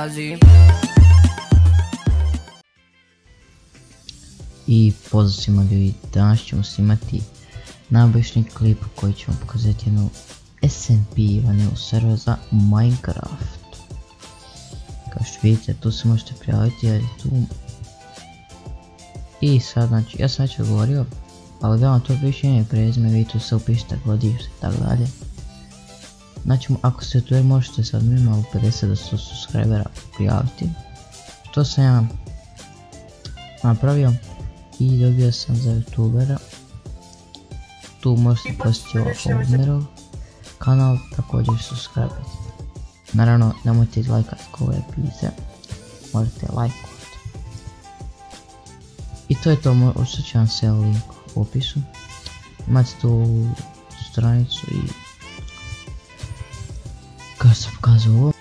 dolazi. I pozdrav svima ljudi, danas ćemo snimati naobični klip koji ćemo pokazati jednu SMP vanilju server za Minecraft. Kao što vidite, tu se možete prijaviti jer je tu. I sad, znači, ja sam već odgovorio, ali da vam to piše ime i prezime, vi tu se upišite godište i tako dalje. Znači, ako ste tu možete sad minimalno 50 do 100 subscribera prijaviti. To sam ja napravio i dobio sam za youtubera. Tu možete postiti Omerov kanal, također subscribe-iti. Naravno, nemojte izlajkati ove epizode, možete lajkovati. I to je to, ostavit ću vam sve link u opisu. Imate tu stranicu i kao sam pokazao ovo.